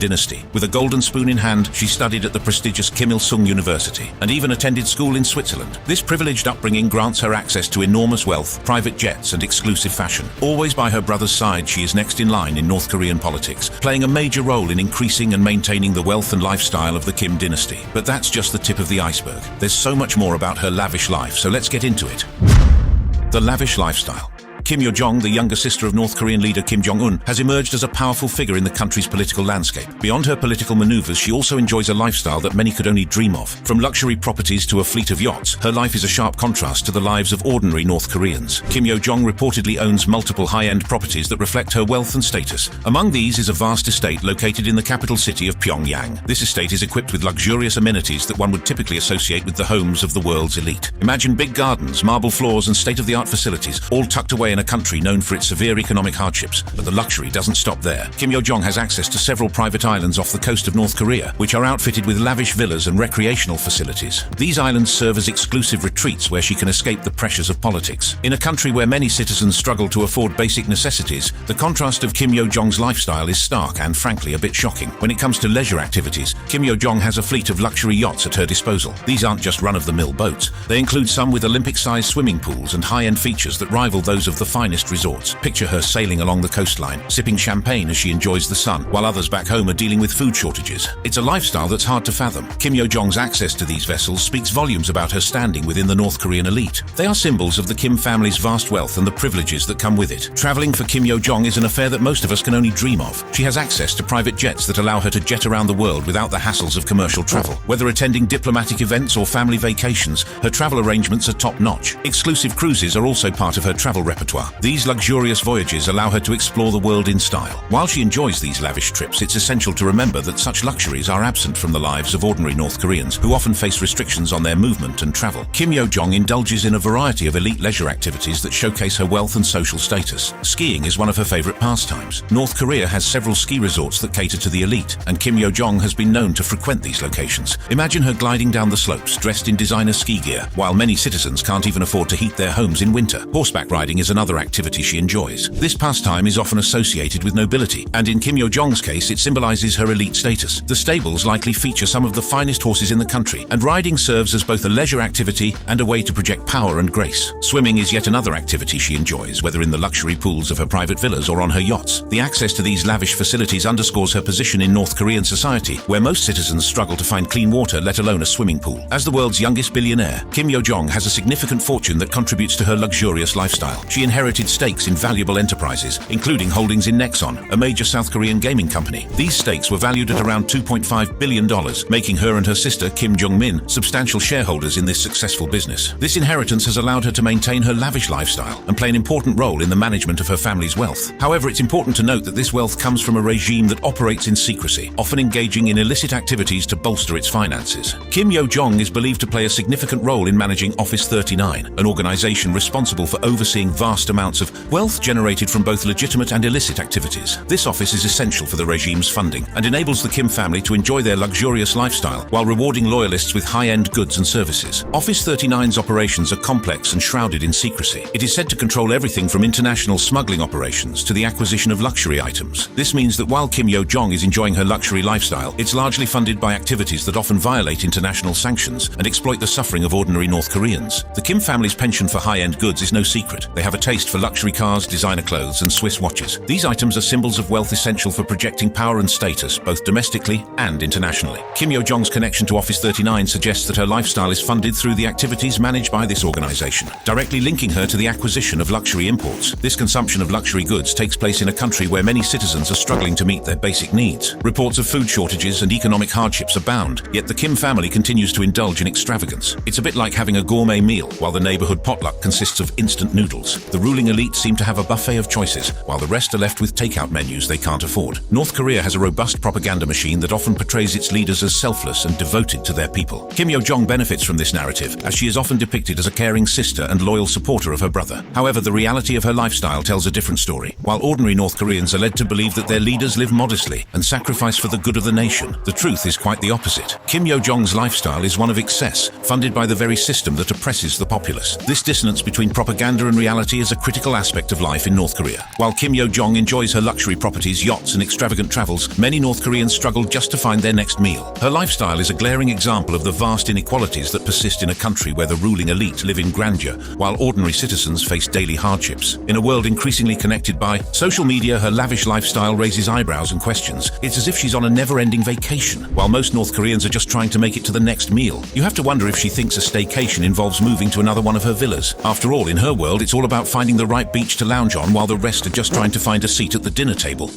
dynasty. With a golden spoon in hand, she studied at the prestigious Kim Il-sung University and even attended school in Switzerland. This privileged upbringing grants her access to enormous wealth, private jets, and exclusive fashion. Always by her brother's side, she is next in line in North Korean politics, playing a major role in increasing and maintaining the wealth and lifestyle of the Kim dynasty. But that's just the tip of the iceberg. There's so much more about her lavish life, so let's get into it. The lavish lifestyle. Kim Yo-jong, the younger sister of North Korean leader Kim Jong Un, has emerged as a powerful figure in the country's political landscape. Beyond her political maneuvers, she also enjoys a lifestyle that many could only dream of. From luxury properties to a fleet of yachts, her life is a sharp contrast to the lives of ordinary North Koreans. Kim Yo-jong reportedly owns multiple high-end properties that reflect her wealth and status. Among these is a vast estate located in the capital city of Pyongyang. This estate is equipped with luxurious amenities that one would typically associate with the homes of the world's elite. Imagine big gardens, marble floors, and state-of-the-art facilities, all tucked away in a country known for its severe economic hardships. But the luxury doesn't stop there. Kim Yo-jong has access to several private islands off the coast of North Korea, which are outfitted with lavish villas and recreational facilities. These islands serve as exclusive retreats where she can escape the pressures of politics. In a country where many citizens struggle to afford basic necessities, the contrast of Kim Yo-jong's lifestyle is stark and frankly a bit shocking. When it comes to leisure activities, Kim Yo-jong has a fleet of luxury yachts at her disposal. These aren't just run-of-the-mill boats. They include some with Olympic-sized swimming pools and high-end features that rival those of the finest resorts. Picture her sailing along the coastline, sipping champagne as she enjoys the sun, while others back home are dealing with food shortages. It's a lifestyle that's hard to fathom. Kim Yo-jong's access to these vessels speaks volumes about her standing within the North Korean elite. They are symbols of the Kim family's vast wealth and the privileges that come with it. Traveling for Kim Yo-jong is an affair that most of us can only dream of. She has access to private jets that allow her to jet around the world without the hassles of commercial travel. Whether attending diplomatic events or family vacations, her travel arrangements are top-notch. Exclusive cruises are also part of her travel repertoire. These luxurious voyages allow her to explore the world in style. While she enjoys these lavish trips, it's essential to remember that such luxuries are absent from the lives of ordinary North Koreans, who often face restrictions on their movement and travel. Kim Yo-jong indulges in a variety of elite leisure activities that showcase her wealth and social status. Skiing is one of her favorite pastimes. North Korea has several ski resorts that cater to the elite, and Kim Yo-jong has been known to frequent these locations. Imagine her gliding down the slopes, dressed in designer ski gear, while many citizens can't even afford to heat their homes in winter. Horseback riding is another activity she enjoys. This pastime is often associated with nobility, and in Kim Yo-jong's case, it symbolizes her elite status. The stables likely feature some of the finest horses in the country, and riding serves as both a leisure activity and a way to project power and grace. Swimming is yet another activity she enjoys, whether in the luxury pools of her private villas or on her yachts. The access to these lavish facilities underscores her position in North Korean society, where most citizens struggle to find clean water, let alone a swimming pool. As the world's youngest billionaire, Kim Yo-jong has a significant fortune that contributes to her luxurious lifestyle. She inherited stakes in valuable enterprises, including holdings in Nexon, a major South Korean gaming company. These stakes were valued at around $2.5 billion, making her and her sister Kim Jong-min substantial shareholders in this successful business. This inheritance has allowed her to maintain her lavish lifestyle and play an important role in the management of her family's wealth. However, it's important to note that this wealth comes from a regime that operates in secrecy, often engaging in illicit activities to bolster its finances. Kim Yo-jong is believed to play a significant role in managing Office 39, an organization responsible for overseeing vast amounts of wealth generated from both legitimate and illicit activities. This office is essential for the regime's funding and enables the Kim family to enjoy their luxurious lifestyle while rewarding loyalists with high-end goods and services. Office 39's operations are complex and shrouded in secrecy. It is said to control everything from international smuggling operations to the acquisition of luxury items. This means that while Kim Yo-jong is enjoying her luxury lifestyle, it's largely funded by activities that often violate international sanctions and exploit the suffering of ordinary North Koreans. The Kim family's penchant for high-end goods is no secret. They have a taste for luxury cars, designer clothes, and Swiss watches. These items are symbols of wealth essential for projecting power and status, both domestically and internationally. Kim Yo-jong's connection to Office 39 suggests that her lifestyle is funded through the activities managed by this organization, directly linking her to the acquisition of luxury imports. This consumption of luxury goods takes place in a country where many citizens are struggling to meet their basic needs. Reports of food shortages and economic hardships abound, yet the Kim family continues to indulge in extravagance. It's a bit like having a gourmet meal, while the neighborhood potluck consists of instant noodles. The ruling elite seem to have a buffet of choices, while the rest are left with takeout menus they can't afford. North Korea has a robust propaganda machine that often portrays its leaders as selfless and devoted to their people. Kim Yo-jong benefits from this narrative, as she is often depicted as a caring sister and loyal supporter of her brother. However, the reality of her lifestyle tells a different story. While ordinary North Koreans are led to believe that their leaders live modestly and sacrifice for the good of the nation, the truth is quite the opposite. Kim Yo-jong's lifestyle is one of excess, funded by the very system that oppresses the populace. This dissonance between propaganda and reality poverty is a critical aspect of life in North Korea. While Kim Yo-jong enjoys her luxury properties, yachts, and extravagant travels, many North Koreans struggle just to find their next meal. Her lifestyle is a glaring example of the vast inequalities that persist in a country where the ruling elite live in grandeur, while ordinary citizens face daily hardships. In a world increasingly connected by social media, her lavish lifestyle raises eyebrows and questions. It's as if she's on a never-ending vacation, while most North Koreans are just trying to make it to the next meal. You have to wonder if she thinks a staycation involves moving to another one of her villas. After all, in her world, it's all about finding the right beach to lounge on, while the rest are just trying to find a seat at the dinner table.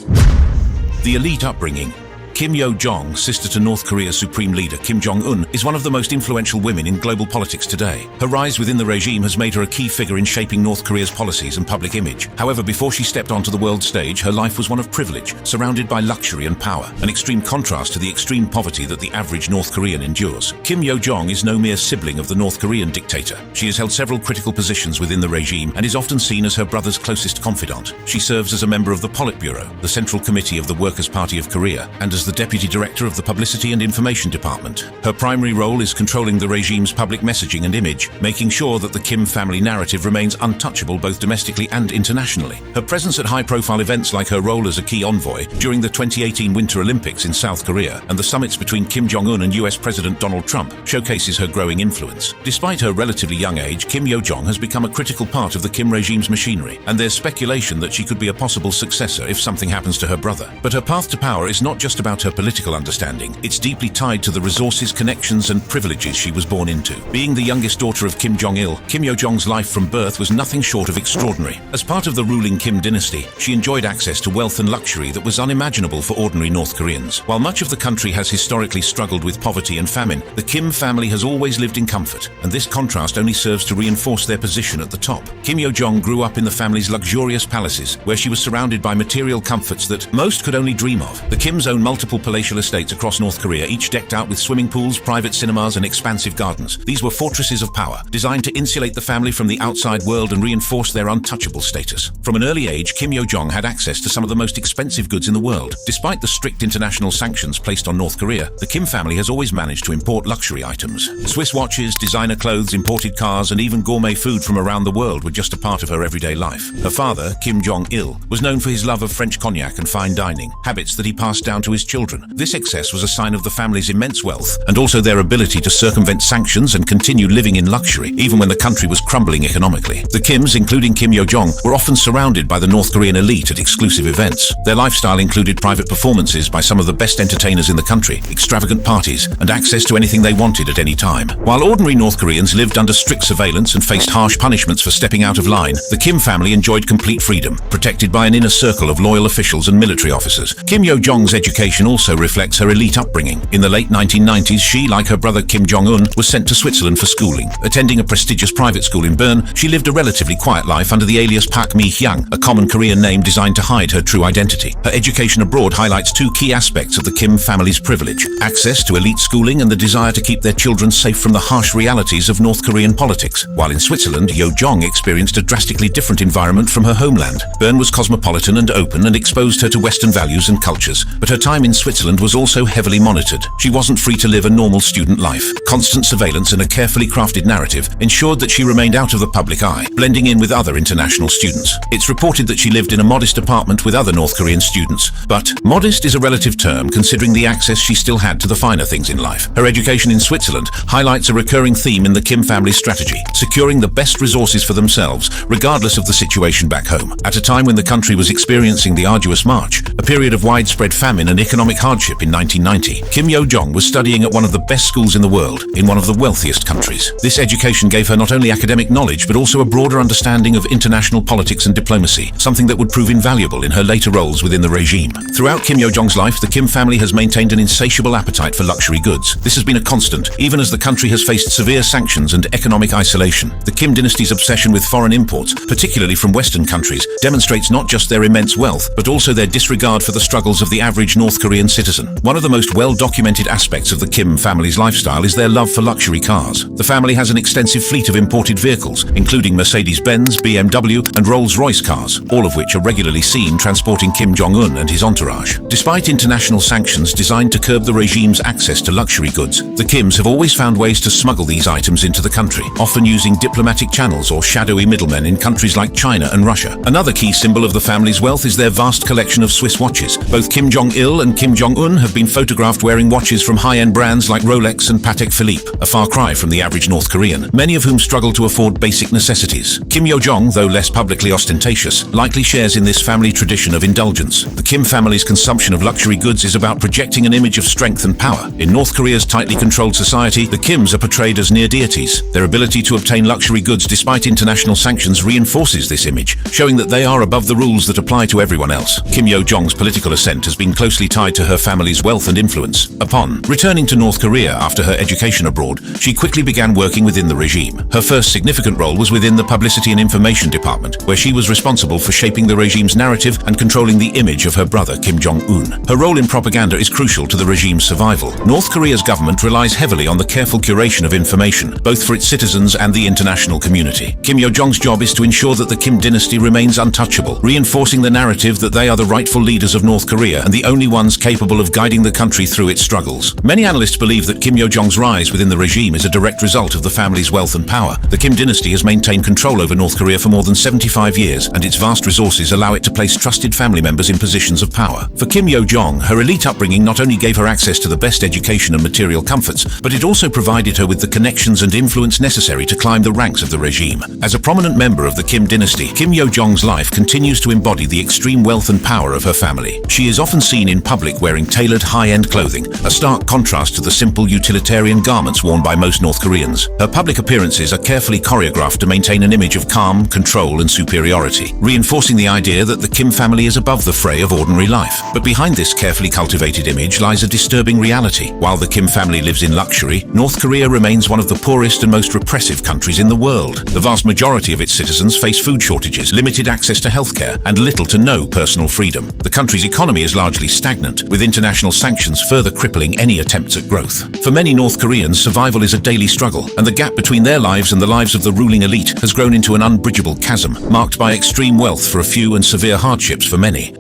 The elite upbringing. Kim Yo-jong, sister to North Korea's supreme leader Kim Jong Un, is one of the most influential women in global politics today. Her rise within the regime has made her a key figure in shaping North Korea's policies and public image. However, before she stepped onto the world stage, her life was one of privilege, surrounded by luxury and power, an extreme contrast to the extreme poverty that the average North Korean endures. Kim Yo-jong is no mere sibling of the North Korean dictator. She has held several critical positions within the regime and is often seen as her brother's closest confidant. She serves as a member of the Politburo, the Central Committee of the Workers' Party of Korea, and as the Deputy Director of the Publicity and Information Department. Her primary role is controlling the regime's public messaging and image, making sure that the Kim family narrative remains untouchable both domestically and internationally. Her presence at high-profile events like her role as a key envoy during the 2018 Winter Olympics in South Korea and the summits between Kim Jong Un and US President Donald Trump showcases her growing influence. Despite her relatively young age, Kim Yo-jong has become a critical part of the Kim regime's machinery, and there's speculation that she could be a possible successor if something happens to her brother. But her path to power is not just about her political understanding. It's deeply tied to the resources, connections, and privileges she was born into. Being the youngest daughter of Kim Jong-il, Kim Yo-jong's life from birth was nothing short of extraordinary. As part of the ruling Kim dynasty, she enjoyed access to wealth and luxury that was unimaginable for ordinary North Koreans. While much of the country has historically struggled with poverty and famine, the Kim family has always lived in comfort, and this contrast only serves to reinforce their position at the top. Kim Yo-jong grew up in the family's luxurious palaces, where she was surrounded by material comforts that most could only dream of. The Kims own multiple palatial estates across North Korea, each decked out with swimming pools, private cinemas, and expansive gardens. These were fortresses of power, designed to insulate the family from the outside world and reinforce their untouchable status. From an early age, Kim Yo-jong had access to some of the most expensive goods in the world. Despite the strict international sanctions placed on North Korea, the Kim family has always managed to import luxury items. Swiss watches, designer clothes, imported cars, and even gourmet food from around the world were just a part of her everyday life. Her father, Kim Jong-il, was known for his love of French cognac and fine dining, habits that he passed down to his children. This excess was a sign of the family's immense wealth and also their ability to circumvent sanctions and continue living in luxury, even when the country was crumbling economically. The Kims, including Kim Yo-jong, were often surrounded by the North Korean elite at exclusive events. Their lifestyle included private performances by some of the best entertainers in the country, extravagant parties, and access to anything they wanted at any time. While ordinary North Koreans lived under strict surveillance and faced harsh punishments for stepping out of line, the Kim family enjoyed complete freedom, protected by an inner circle of loyal officials and military officers. Kim Yo-jong's education also reflects her elite upbringing. In the late 1990s, she, like her brother Kim Jong Un, was sent to Switzerland for schooling. Attending a prestigious private school in Bern, she lived a relatively quiet life under the alias Park Mi-hyang, a common Korean name designed to hide her true identity. Her education abroad highlights two key aspects of the Kim family's privilege: access to elite schooling and the desire to keep their children safe from the harsh realities of North Korean politics. While in Switzerland, Yo-jong experienced a drastically different environment from her homeland. Bern was cosmopolitan and open and exposed her to Western values and cultures, but her time in Switzerland was also heavily monitored. She wasn't free to live a normal student life. Constant surveillance and a carefully crafted narrative ensured that she remained out of the public eye, blending in with other international students. It's reported that she lived in a modest apartment with other North Korean students, but modest is a relative term considering the access she still had to the finer things in life. Her education in Switzerland highlights a recurring theme in the Kim family's strategy: securing the best resources for themselves, regardless of the situation back home. At a time when the country was experiencing the arduous march, a period of widespread famine and economic hardship in 1990, Kim Yo-jong was studying at one of the best schools in the world, in one of the wealthiest countries. This education gave her not only academic knowledge, but also a broader understanding of international politics and diplomacy, something that would prove invaluable in her later roles within the regime. Throughout Kim Yo-jong's life, the Kim family has maintained an insatiable appetite for luxury goods. This has been a constant, even as the country has faced severe sanctions and economic isolation. The Kim dynasty's obsession with foreign imports, particularly from Western countries, demonstrates not just their immense wealth, but also their disregard for the struggles of the average North Korean citizen. One of the most well-documented aspects of the Kim family's lifestyle is their love for luxury cars. The family has an extensive fleet of imported vehicles, including Mercedes-Benz, BMW, and Rolls-Royce cars, all of which are regularly seen transporting Kim Jong Un and his entourage. Despite international sanctions designed to curb the regime's access to luxury goods, the Kims have always found ways to smuggle these items into the country, often using diplomatic channels or shadowy middlemen in countries like China and Russia. Another key symbol of the family's wealth is their vast collection of Swiss watches. Both Kim Jong-il and Kim Jong-un have been photographed wearing watches from high-end brands like Rolex and Patek Philippe, a far cry from the average North Korean, many of whom struggle to afford basic necessities. Kim Yo-jong, though less publicly ostentatious, likely shares in this family tradition of indulgence. The Kim family's consumption of luxury goods is about projecting an image of strength and power. In North Korea's tightly controlled society, the Kims are portrayed as near deities. Their ability to obtain luxury goods despite international sanctions reinforces this image, showing that they are above the rules that apply to everyone else. Kim Yo-jong's political ascent has been closely tied to her family's wealth and influence. Upon returning to North Korea after her education abroad, she quickly began working within the regime. Her first significant role was within the Publicity and Information Department, where she was responsible for shaping the regime's narrative and controlling the image of her brother Kim Jong Un. Her role in propaganda is crucial to the regime's survival. North Korea's government relies heavily on the careful curation of information, both for its citizens and the international community. Kim Yo-jong's job is to ensure that the Kim dynasty remains untouchable, reinforcing the narrative that they are the rightful leaders of North Korea and the only ones capable of guiding the country through its struggles. Many analysts believe that Kim Yo-jong's rise within the regime is a direct result of the family's wealth and power. The Kim dynasty has maintained control over North Korea for more than 75 years, and its vast resources allow it to place trusted family members in positions of power. For Kim Yo-jong, her elite upbringing not only gave her access to the best education and material comforts, but it also provided her with the connections and influence necessary to climb the ranks of the regime. As a prominent member of the Kim dynasty, Kim Yo-jong's life continues to embody the extreme wealth and power of her family. She is often seen in public wearing tailored high-end clothing, a stark contrast to the simple utilitarian garments worn by most North Koreans. Her public appearances are carefully choreographed to maintain an image of calm, control, and superiority, reinforcing the idea that the Kim family is above the fray of ordinary life. But behind this carefully cultivated image lies a disturbing reality. While the Kim family lives in luxury, North Korea remains one of the poorest and most repressive countries in the world. The vast majority of its citizens face food shortages, limited access to healthcare, and little to no personal freedom. The country's economy is largely stagnant, with international sanctions further crippling any attempts at growth. For many North Koreans, survival is a daily struggle, and the gap between their lives and the lives of the ruling elite has grown into an unbridgeable chasm, marked by extreme wealth for a few and severe hardships for many.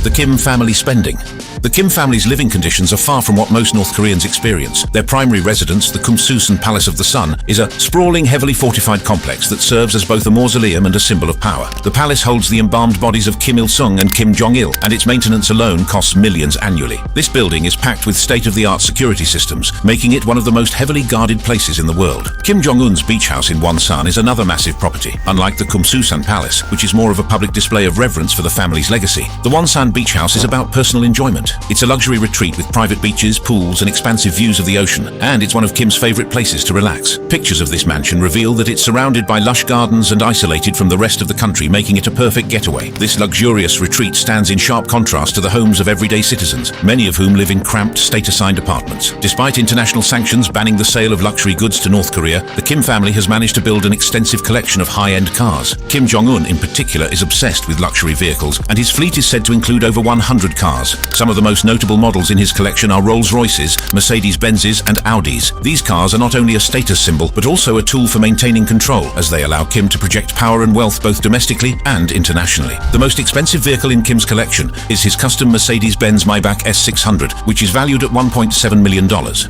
The Kim family spending. The Kim family's living conditions are far from what most North Koreans experience. Their primary residence, the Kumsusan Palace of the Sun, is a sprawling, heavily fortified complex that serves as both a mausoleum and a symbol of power. The palace holds the embalmed bodies of Kim Il-sung and Kim Jong-il, and its maintenance alone costs millions annually. This building is packed with state-of-the-art security systems, making it one of the most heavily guarded places in the world. Kim Jong-un's beach house in Wonsan is another massive property. Unlike the Kumsusan Palace, which is more of a public display of reverence for the family's legacy, the Wonsan beach house is about personal enjoyment. It's a luxury retreat with private beaches, pools, and expansive views of the ocean, and it's one of Kim's favorite places to relax. Pictures of this mansion reveal that it's surrounded by lush gardens and isolated from the rest of the country, making it a perfect getaway. This luxurious retreat stands in sharp contrast to the homes of everyday citizens, many of whom live in cramped, state-assigned apartments. Despite international sanctions banning the sale of luxury goods to North Korea, the Kim family has managed to build an extensive collection of high-end cars. Kim Jong-un, in particular, is obsessed with luxury vehicles, and his fleet is said to include over 100 cars. Some of the most notable models in his collection are Rolls-Royces, Mercedes-Benzes, and Audis. These cars are not only a status symbol, but also a tool for maintaining control, as they allow Kim to project power and wealth both domestically and internationally. The most expensive vehicle in Kim's collection is his custom Mercedes-Benz Maybach S600, which is valued at $1.7 million.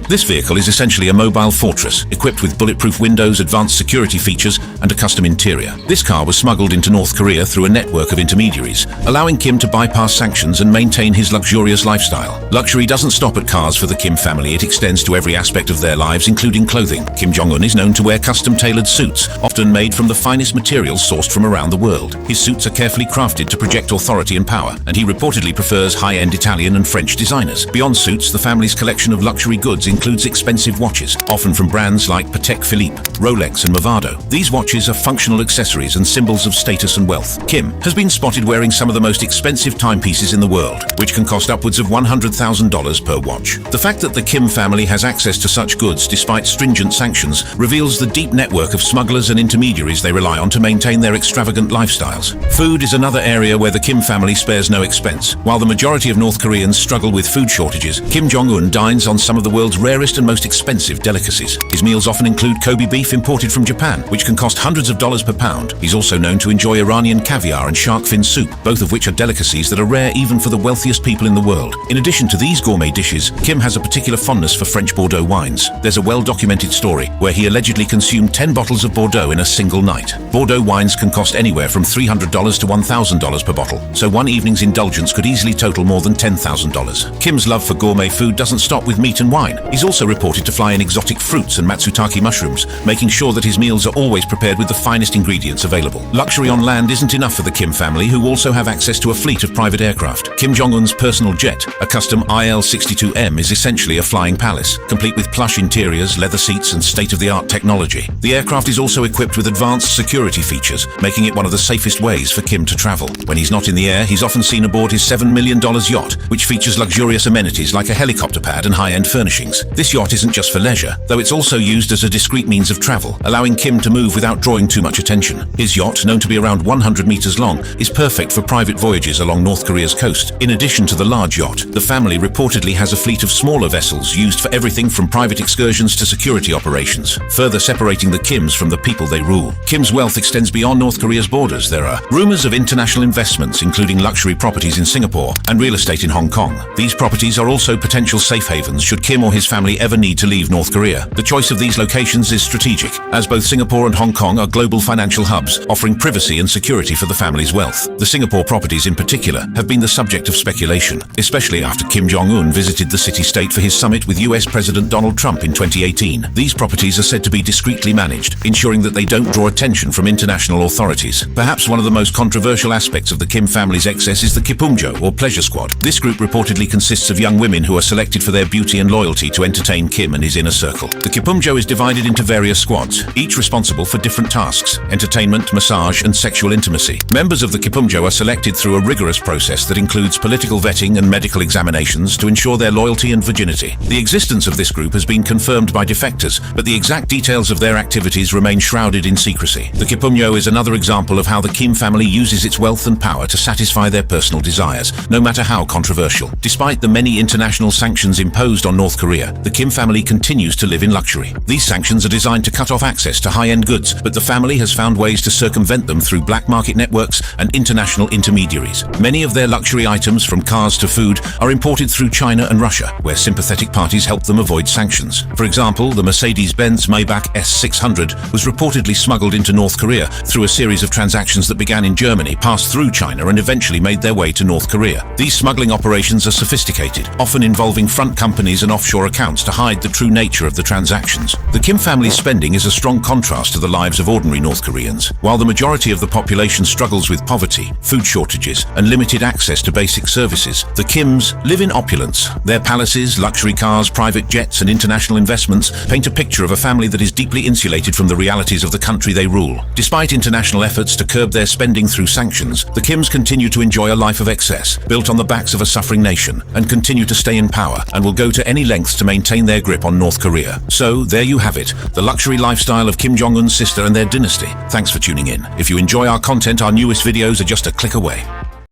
This vehicle is essentially a mobile fortress, equipped with bulletproof windows, advanced security features, and a custom interior. This car was smuggled into North Korea through a network of intermediaries, allowing Kim to bypass sanctions and maintain his luxurious lifestyle. Luxury doesn't stop at cars for the Kim family, it extends to every aspect of their lives, including clothing. Kim Jong-un is known to wear custom-tailored suits, often made from the finest materials sourced from around the world. His suits are carefully crafted to project authority and power, and he reportedly prefers high-end Italian and French designers. Beyond suits, the family's collection of luxury goods includes expensive watches, often from brands like Patek Philippe, Rolex, and Movado. These watches are functional accessories and symbols of status and wealth. Kim has been spotted wearing some of the most expensive timepieces in the world, which can cost upwards upwards of $100,000 per watch. The fact that the Kim family has access to such goods despite stringent sanctions reveals the deep network of smugglers and intermediaries they rely on to maintain their extravagant lifestyles. Food is another area where the Kim family spares no expense. While the majority of North Koreans struggle with food shortages, Kim Jong Un dines on some of the world's rarest and most expensive delicacies. His meals often include Kobe beef imported from Japan, which can cost hundreds of dollars per pound. He's also known to enjoy Iranian caviar and shark fin soup, both of which are delicacies that are rare even for the wealthiest people in the world. In addition to these gourmet dishes, Kim has a particular fondness for French Bordeaux wines. There's a well-documented story where he allegedly consumed 10 bottles of Bordeaux in a single night. Bordeaux wines can cost anywhere from $300 to $1,000 per bottle, so one evening's indulgence could easily total more than $10,000. Kim's love for gourmet food doesn't stop with meat and wine. He's also reported to fly in exotic fruits and matsutake mushrooms, making sure that his meals are always prepared with the finest ingredients available. Luxury on land isn't enough for the Kim family, who also have access to a fleet of private aircraft. Kim Jong Un's personal jet, a custom IL-62M, is essentially a flying palace, complete with plush interiors, leather seats, and state-of-the-art technology. The aircraft is also equipped with advanced security features, making it one of the safest ways for Kim to travel. When he's not in the air, he's often seen aboard his $7 million yacht, which features luxurious amenities like a helicopter pad and high-end furnishings. This yacht isn't just for leisure, though it's also used as a discreet means of travel, allowing Kim to move without drawing too much attention. His yacht, known to be around 100 meters long, is perfect for private voyages along North Korea's coast. In addition to the large yacht, the family reportedly has a fleet of smaller vessels used for everything from private excursions to security operations, further separating the Kims from the people they rule. Kim's wealth extends beyond North Korea's borders. There are rumors of international investments, including luxury properties in Singapore and real estate in Hong Kong. These properties are also potential safe havens should Kim or his family ever need to leave North Korea. The choice of these locations is strategic, as both Singapore and Hong Kong are global financial hubs, offering privacy and security for the family's wealth. The Singapore properties in particular have been the subject of speculation, especially after Kim Jong Un visited the city-state for his summit with US President Donald Trump in 2018. These properties are said to be discreetly managed, ensuring that they don't draw attention from international authorities. Perhaps one of the most controversial aspects of the Kim family's excess is the Kipumjo, or pleasure squad. This group reportedly consists of young women who are selected for their beauty and loyalty to entertain Kim and his inner circle. The Kipumjo is divided into various squads, each responsible for different tasks: entertainment, massage, and sexual intimacy. Members of the Kipumjo are selected through a rigorous process that includes political vetting and medical examinations to ensure their loyalty and virginity. The existence of this group has been confirmed by defectors, but the exact details of their activities remain shrouded in secrecy. The Kipumjo is another example of how the Kim family uses its wealth and power to satisfy their personal desires, no matter how controversial. Despite the many international sanctions imposed on North Korea, the Kim family continues to live in luxury. These sanctions are designed to cut off access to high-end goods, but the family has found ways to circumvent them through black market networks and international intermediaries. Many of their luxury items, from cars to food, are imported through China and Russia, where sympathetic parties help them avoid sanctions. For example, the Mercedes-Benz Maybach S600 was reportedly smuggled into North Korea through a series of transactions that began in Germany, passed through China, and eventually made their way to North Korea. These smuggling operations are sophisticated, often involving front companies and offshore accounts to hide the true nature of the transactions. The Kim family's spending is a strong contrast to the lives of ordinary North Koreans. While the majority of the population struggles with poverty, food shortages, and limited access to basic services, the Kims live in opulence. Their palaces, luxury cars, private jets, and international investments paint a picture of a family that is deeply insulated from the realities of the country they rule. Despite international efforts to curb their spending through sanctions, the Kims continue to enjoy a life of excess, built on the backs of a suffering nation, and continue to stay in power, and will go to any lengths to maintain their grip on North Korea. So, there you have it, the luxury lifestyle of Kim Jong Un's sister and their dynasty. Thanks for tuning in. If you enjoy our content, our newest videos are just a click away.